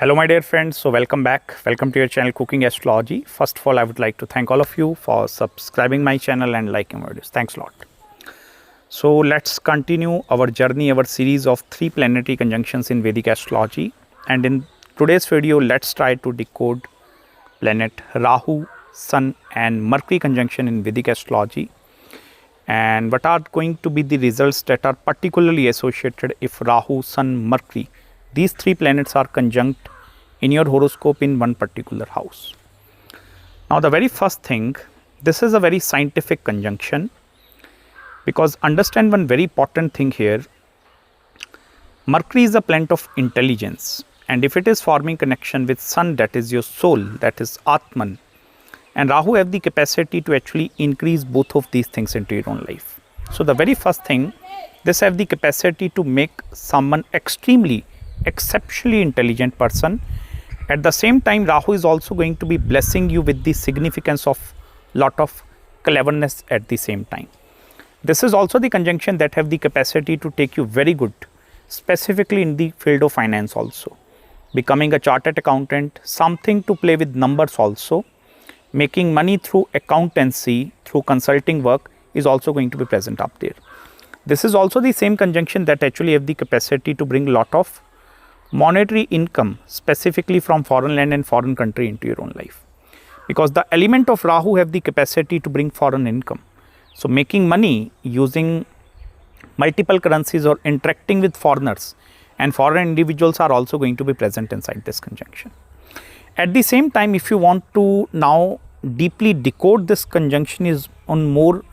Hello my dear friends, so welcome back. Welcome to your channel Cooking Astrology. First of all, I would like to thank all of you for subscribing my channel and liking my videos. Thanks a lot. So let's continue our journey, our series of 3 planetary conjunctions in Vedic Astrology. And in today's video, let's try to decode planet Rahu, Sun and Mercury conjunction in Vedic Astrology. And what are going to be the results that are particularly associated if Rahu, Sun, Mercury, these 3 planets are conjunct in your horoscope in one particular house. Now the very first thing, this is a very scientific conjunction, because understand one very important thing here. Mercury is a planet of intelligence, and if it is forming connection with Sun, that is your soul, that is Atman, and Rahu have the capacity to actually increase both of these things into your own life. So the very first thing, this have the capacity to make someone exceptionally intelligent person. At the same time, Rahu is also going to be blessing you with the significance of lot of cleverness at the same time. This is also the conjunction that have the capacity to take you very good, specifically in the field of finance also. Becoming a chartered accountant, something to play with numbers also. Making money through accountancy, through consulting work is also going to be present up there. This is also the same conjunction that actually have the capacity to bring lot of monetary income, specifically from foreign land and foreign country into your own life. Because the element of Rahu have the capacity to bring foreign income. So making money using multiple currencies or interacting with foreigners and foreign individuals are also going to be present inside this conjunction. At the same time, if you want to now deeply decode this conjunction is on more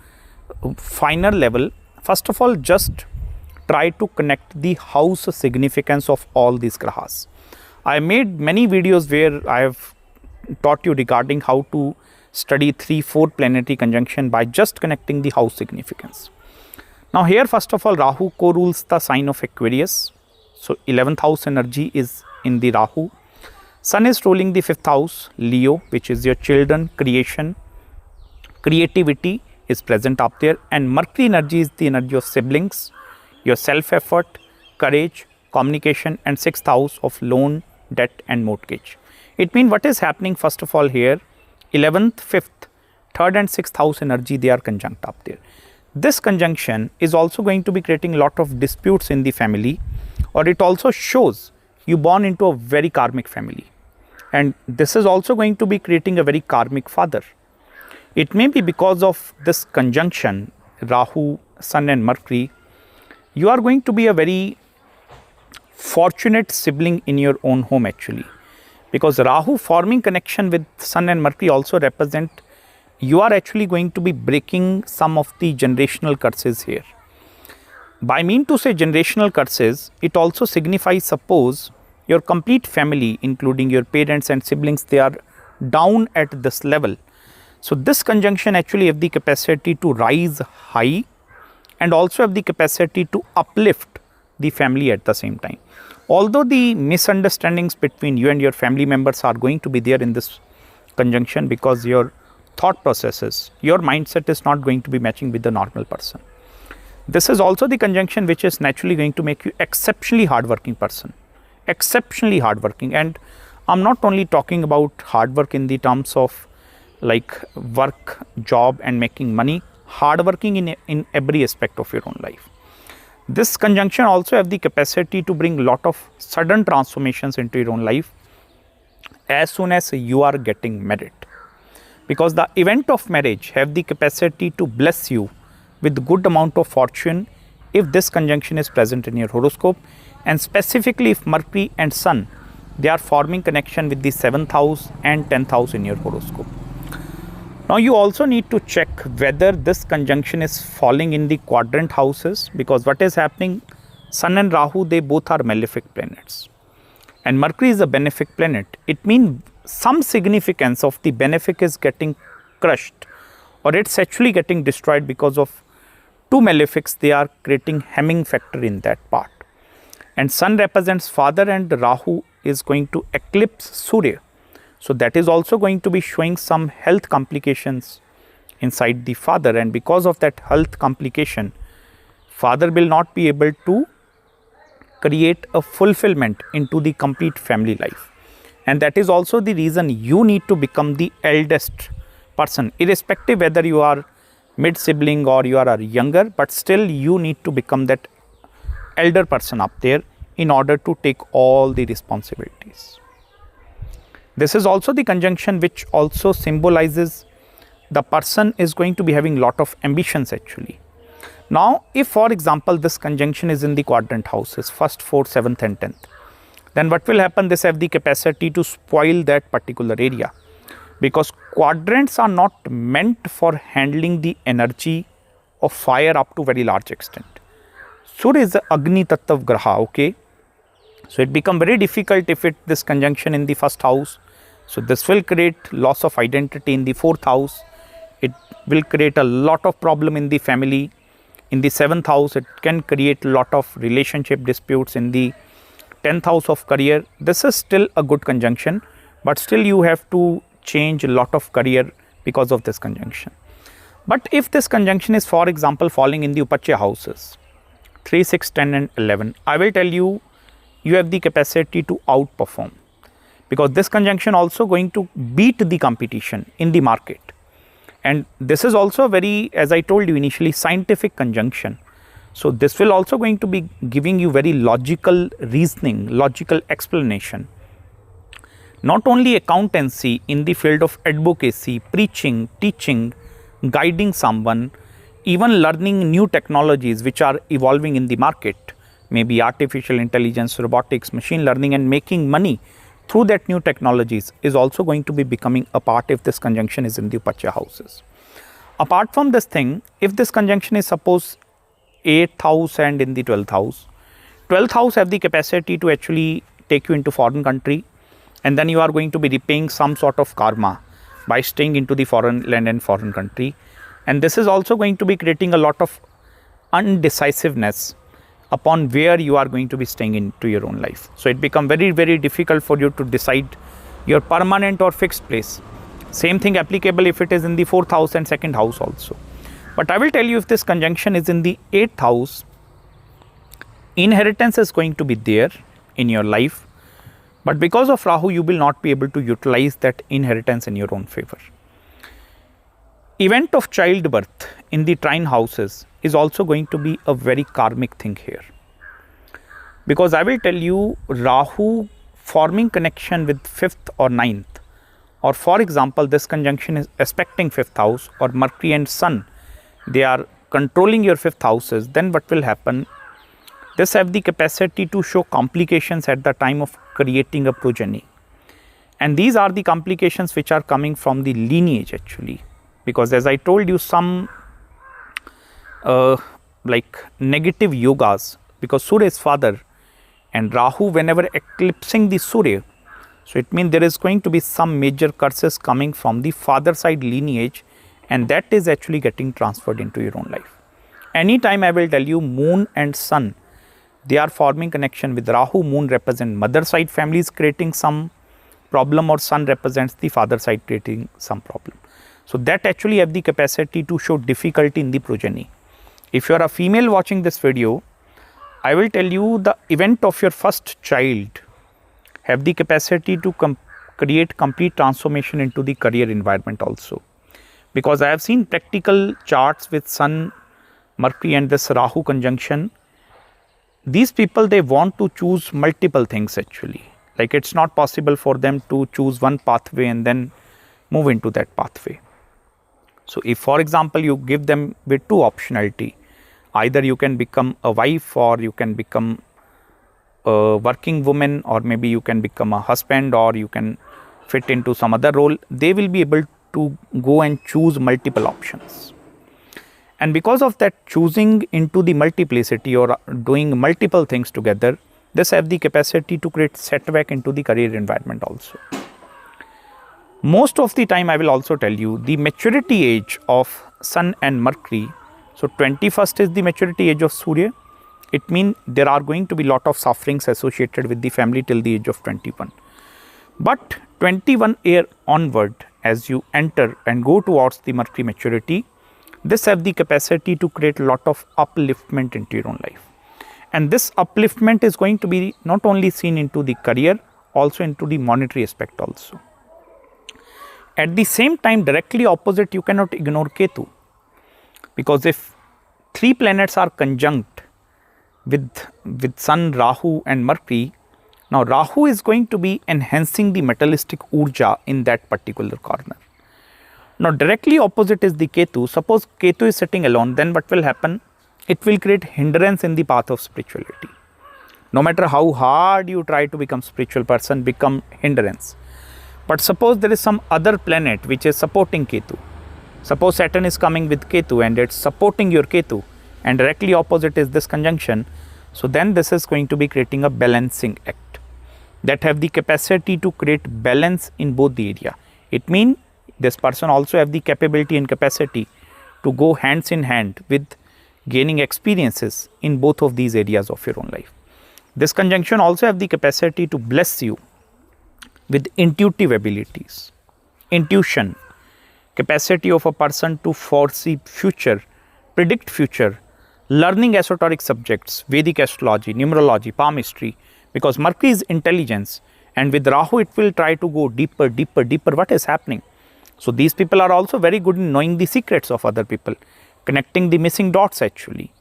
finer level, first of all, just try to connect the house significance of all these grahas. I made many videos where I have taught you regarding how to study 3-4 planetary conjunction by just connecting the house significance. Now here, first of all, Rahu co-rules the sign of Aquarius. So 11th house energy is in the Rahu. Sun is ruling the 5th house, Leo, which is your children, creation, creativity is present up there, and Mercury energy is the energy of siblings, your self-effort, courage, communication, and 6th house of loan, debt and mortgage. It means what is happening first of all here, 11th, 5th, 3rd and 6th house energy, they are conjunct up there. This conjunction is also going to be creating a lot of disputes in the family, or it also shows you born into a very karmic family, and this is also going to be creating a very karmic father. It may be because of this conjunction, Rahu, Sun and Mercury, you are going to be a very fortunate sibling in your own home actually, because Rahu forming connection with Sun and Mercury also represent you are actually going to be breaking some of the generational curses here. By mean to say generational curses, it also signifies, suppose your complete family, including your parents and siblings, they are down at this level. So this conjunction actually have the capacity to rise high and also have the capacity to uplift the family at the same time. Although the misunderstandings between you and your family members are going to be there in this conjunction, because your thought processes, your mindset is not going to be matching with the normal person. This is also the conjunction which is naturally going to make you exceptionally hardworking person. Exceptionally hardworking, and I'm not only talking about hard work in the terms of like work, job and making money, hardworking in every aspect of your own life. This conjunction also have the capacity to bring lot of sudden transformations into your own life as soon as you are getting married, because the event of marriage have the capacity to bless you with good amount of fortune if this conjunction is present in your horoscope, and specifically if Mercury and Sun, they are forming connection with the 7th house and 10th house in your horoscope. Now you also need to check whether this conjunction is falling in the quadrant houses, because what is happening, Sun and Rahu, they both are malefic planets and Mercury is a benefic planet. It means some significance of the benefic is getting crushed, or it's actually getting destroyed because of 2 malefics, they are creating hemming factor in that part. And Sun represents father and Rahu is going to eclipse Surya. So that is also going to be showing some health complications inside the father, and because of that health complication, father will not be able to create a fulfillment into the complete family life. and that is also the reason you need to become the eldest person, irrespective whether you are mid sibling or you are a younger, but still you need to become that elder person up there in order to take all the responsibilities. This is also the conjunction which also symbolizes the person is going to be having lot of ambitions actually. Now, if for example this conjunction is in the quadrant houses 1st, 4th, 7th and 10th, then what will happen? This have the capacity to spoil that particular area, because quadrants are not meant for handling the energy of fire up to very large extent. Surya is the Agni Tattva Graha, okay. So it become very difficult if this conjunction in the 1st house. So this will create loss of identity in the 4th house. It will create a lot of problem in the family. In the 7th house, it can create lot of relationship disputes. In the 10th house of career, this is still a good conjunction, but still you have to change a lot of career because of this conjunction. But if this conjunction is for example falling in the upachaya houses 3, 6, 10 and 11, I will tell you, you have the capacity to outperform, because this conjunction also going to beat the competition in the market. And this is also very, as I told you initially, scientific conjunction. So this will also going to be giving you very logical reasoning, logical explanation. Not only accountancy, in the field of advocacy, preaching, teaching, guiding someone, even learning new technologies which are evolving in the market, maybe artificial intelligence, robotics, machine learning, and making money through that new technologies is also going to be becoming a part if this conjunction is in the upachaya houses. Apart from this thing, if this conjunction is suppose 8th house and in the 12th house, 12th house have the capacity to actually take you into foreign country, and then you are going to be repaying some sort of karma by staying into the foreign land and foreign country. And this is also going to be creating a lot of undecisiveness upon where you are going to be staying into your own life. So it become very, very difficult for you to decide your permanent or fixed place. Same thing applicable if it is in the 4th house and 2nd house also. But I will tell you, if this conjunction is in the 8th house, inheritance is going to be there in your life, but because of Rahu, you will not be able to utilize that inheritance in your own favor. Event of childbirth in the trine houses is also going to be a very karmic thing here, because I will tell you, Rahu forming connection with 5th or 9th, or for example this conjunction is aspecting 5th house, or Mercury and Sun, they are controlling your 5th houses, then what will happen? This have the capacity to show complications at the time of creating a progeny, and these are the complications which are coming from the lineage actually, because as I told you, some like negative yogas, because Surya is father and Rahu whenever eclipsing the Surya, so it means there is going to be some major curses coming from the father side lineage, and that is actually getting transferred into your own life. Anytime I will tell you, moon and sun, they are forming connection with Rahu. Moon represent mother side families creating some problem, or sun represents the father side creating some problem. So that actually have the capacity to show difficulty in the progeny. If you are a female watching this video, I will tell you, the event of your first child have the capacity to create complete transformation into the career environment also. Because I have seen practical charts with Sun, Mercury and this Rahu conjunction. These people, they want to choose multiple things actually. Like it's not possible for them to choose one pathway and then move into that pathway. So if for example you give them with two optionality, either you can become a wife, or you can become a working woman, or maybe you can become a husband, or you can fit into some other role, they will be able to go and choose multiple options. And because of that choosing into the multiplicity or doing multiple things together, this have the capacity to create setback into the career environment also. Most of the time I will also tell you, the maturity age of Sun and Mercury, so 21st is the maturity age of Surya. It means there are going to be lot of sufferings associated with the family till the age of 21. But 21 year onward, as you enter and go towards the Mercury maturity, this have the capacity to create a lot of upliftment into your own life. And this upliftment is going to be not only seen into the career, also into the monetary aspect also. At the same time, directly opposite, you cannot ignore Ketu, because if 3 planets are conjunct with Sun, Rahu and Mercury, now Rahu is going to be enhancing the materialistic urja in that particular corner. Now directly opposite is the Ketu. Suppose Ketu is sitting alone, then what will happen? It will create hindrance in the path of spirituality. No matter how hard you try to become spiritual person, become hindrance. But suppose there is some other planet which is supporting Ketu. Suppose Saturn is coming with Ketu and it's supporting your Ketu, and directly opposite is this conjunction. So then this is going to be creating a balancing act that have the capacity to create balance in both the area. It means this person also have the capability and capacity to go hands in hand with gaining experiences in both of these areas of your own life. This conjunction also have the capacity to bless you with intuitive abilities, intuition, capacity of a person to foresee future, predict future, learning esoteric subjects, Vedic astrology, numerology, palmistry, because Mercury is intelligence, and with Rahu it will try to go deeper, deeper, deeper. What is happening? So these people are also very good in knowing the secrets of other people, connecting the missing dots actually.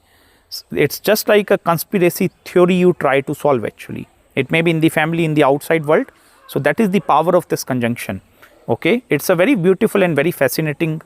It's just like a conspiracy theory you try to solve actually. It may be in the family, in the outside world. So that is the power of this conjunction. Okay, it's a very beautiful and very fascinating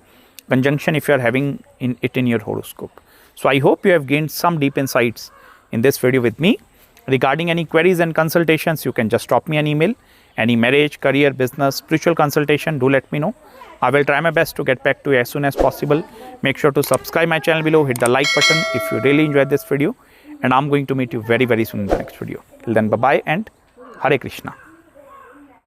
conjunction if you are having it in your horoscope. So I hope you have gained some deep insights in this video with me. Regarding any queries and consultations, you can just drop me an email. Any marriage, career, business, spiritual consultation, do let me know. I will try my best to get back to you as soon as possible. Make sure to subscribe my channel below, hit the like button if you really enjoyed this video, and I'm going to meet you very, very soon in the next video. Till then, bye bye and Hare Krishna.